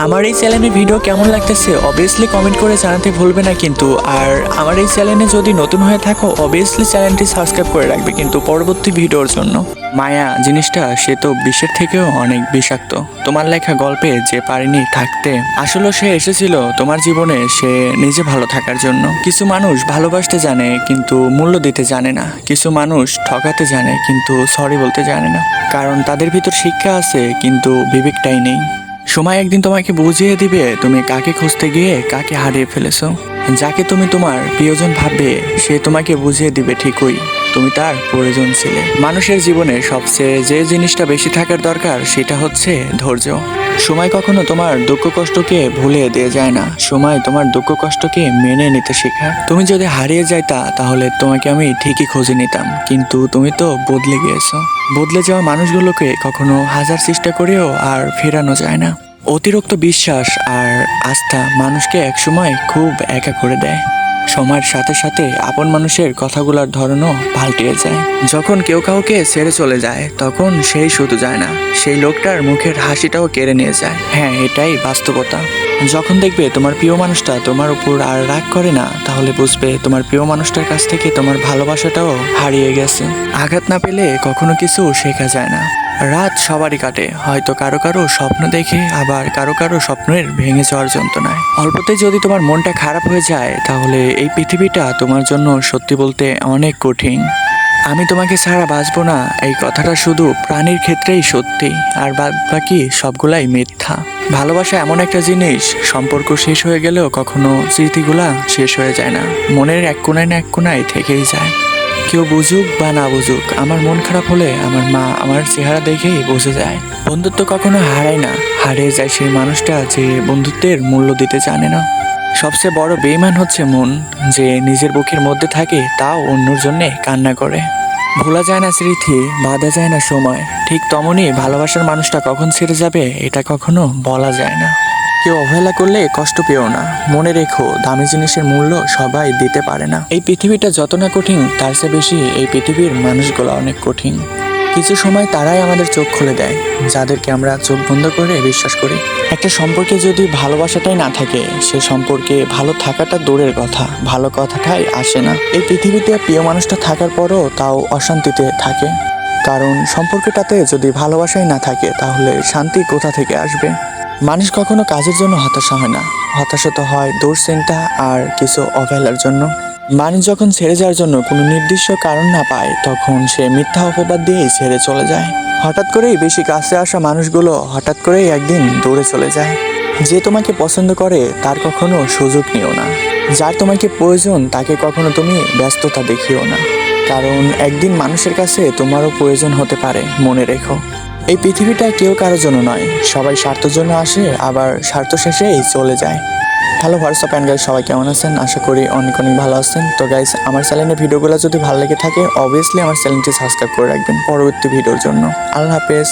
আমার এই চ্যানেলের ভিডিও কেমন লাগতেছে অবভিয়াসলি কমেন্ট করে জানাতে ভুলবে না কিন্তু। আর আমার এই চ্যানেলে যদি নতুন হয়ে থাকো অবভিয়াসলি চ্যানেলটি সাবস্ক্রাইব করে রাখবে কিন্তু পরবর্তী ভিডিওর জন্য। মায়া জিনিসটা সে তো বিষের থেকেও অনেক বিষাক্ত। তোমার লেখা গল্পে যে পারেনি থাকতে, আসলে সে এসেছিল তোমার জীবনে সে নিজে ভালো থাকার জন্য। কিছু মানুষ ভালোবাসতে জানে কিন্তু মূল্য দিতে জানে না। কিছু মানুষ ঠকাতে জানে কিন্তু সরি বলতে জানে না, কারণ তাদের ভিতর শিক্ষা আছে কিন্তু বিবেকটাই নেই। সময় একদিন তোমাকে বুঝিয়ে দিবে তুমি কাকে খুঁজতে গিয়ে কাকে হারিয়ে ফেলেছো। যাকে তুমি তোমার প্রিয়জন ভাববে সে তোমাকে বুঝিয়ে দিবে ঠিকই তুমি তার প্রয়োজন ছিলে। মানুষের জীবনে সবচেয়ে যে জিনিসটা বেশি থাকার দরকার সেটা হচ্ছে ধৈর্য। সময় কখনো তোমার দুঃখ কষ্টকে ভুলিয়ে দিয়ে যায় না, সময় তোমার দুঃখ কষ্টকে মেনে নিতে শেখায়। তুমি যদি হারিয়ে যাইতা তাহলে তোমাকে আমি ঠিকই খুঁজে নিতাম, কিন্তু তুমি তো বদলে গিয়েছো। বদলে যাওয়া মানুষগুলোকে কখনো হাজার চেষ্টা করেও আর ফেরানো যায় না। অতিরিক্ত বিশ্বাস আর আস্থা মানুষকে একসময় খুব একা করে দেয়। সময়ের সাথে সাথে আপন মানুষের কথাগুলোর ধরনও পাল্টিয়ে যায়। যখন কেউ কাউকে ছেড়ে চলে যায় তখন সেই শুধু যায় না, সেই লোকটার মুখের হাসিটাও কেড়ে নিয়ে যায়। হ্যাঁ, এটাই বাস্তবতা। যখন দেখবে তোমার প্রিয় মানুষটা তোমার উপর আর রাগ করে না তাহলে বুঝবে তোমার প্রিয় মানুষটার কাছ থেকে তোমার ভালোবাসাটাও হারিয়ে গেছে। আঘাত না পেলে কখনো কিছু শেখা যায় না। রাত সবারই কাটে, হয়তো কারো কারো স্বপ্ন দেখে, আবার কারো কারো স্বপ্নের ভেঙে যাওয়ার যন্ত্রণায়। অল্পতে যদি তোমার মনটা খারাপ হয়ে যায় তাহলে এই পৃথিবীটা তোমার জন্য সত্যি বলতে অনেক কঠিন। আমি তোমাকে ছাড়া বাঁচবো না এই কথাটা শুধু প্রাণীর ক্ষেত্রেই সত্যি, আর বাদ বাকি সবগুলাই মিথ্যা। ভালোবাসা এমন একটা জিনিস, সম্পর্ক শেষ হয়ে গেলেও কখনো স্মৃতিগুলা শেষ হয়ে যায় না, মনের এক কোনায় না এক কোনায় থেকেই যায়। কেউ বুঝুক বা না বুঝুক, আমার মন খারাপ হলে আমার মা আমার চেহারা দেখেই বুঝে যায়। বন্ধুত্ব কখনো হারায় না, হারিয়ে যায় সেই মানুষটা যে বন্ধুত্বের মূল্য দিতে জানে না। সবচেয়ে বড় বেঈমান হচ্ছে মন, যে নিজের বুকের মধ্যে থাকে তাও অন্যর জন্যে কান্না করে। ভোলা যায় না স্মৃতি, বাঁধা যায় না সময়, ঠিক তেমনই ভালোবাসার মানুষটা কখন ছেড়ে যাবে এটা কখনো বলা যায় না। কেউ অবহেলা করলে কষ্ট পেও না, মনে রেখো দামি জিনিসের মূল্য সবাই দিতে পারে না। এই পৃথিবীটা যত না কঠিন তার চেয়ে বেশি এই পৃথিবীর মানুষগুলো অনেক কঠিন। কিছু সময় তারাই আমাদের চোখ খুলে দেয় যাদেরকে আমরা চোখ বন্ধ করে বিশ্বাস করি। একটা সম্পর্কে যদি ভালোবাসাটাই না থাকে সে সম্পর্কে ভালো থাকাটা দূরের কথা, ভালো কথাটাই আসে না। এই পৃথিবীতে প্রিয় মানুষটা থাকার পরও তাও অশান্তিতে থাকে, কারণ সম্পর্কটাতে যদি ভালোবাসাই না থাকে তাহলে শান্তি কোথা থেকে আসবে। মানুষ কখনো কাজের জন্য হতাশা হয় না, হতাশা তো হয় দুশ্চিন্তা আর কিছু অবহেলার জন্য। মানুষ যখন ছেড়ে যাওয়ার জন্য কোনো নির্দিষ্ট কারণ না পায় তখন সে মিথ্যা অপবাদ দিয়েই ছেড়ে চলে যায়। হঠাৎ করেই বেশি কাছে আসা মানুষগুলো হঠাৎ করেই একদিন দূরে চলে যায়। যে তোমাকে পছন্দ করে তার কখনো সুযোগ নিও না, যার তোমাকে প্রয়োজন তাকে কখনো তুমি ব্যস্ততা দেখিও না, কারণ একদিন মানুষের কাছে তোমারও প্রয়োজন হতে পারে, মনে রেখো। এই পৃথিবীটা কেউ কারোর জন্য নয়, সবাই স্বার্থের জন্য আসে আবার স্বার্থ শেষেই চলে যায়। হ্যালো হোয়াটসঅ্যাপ অ্যান্ড গাইস, সবাই কেমন আছেন? আশা করি অনেক অনেক ভালো আছেন। তো গাইস, আমার চ্যানেলের ভিডিওগুলো যদি ভালো লেগে থাকে অবভিয়াসলি আমার চ্যানেলটি সাবস্ক্রাইব করে রাখবেন পরবর্তী ভিডিওর জন্য। আল্লাহ হাফেজ।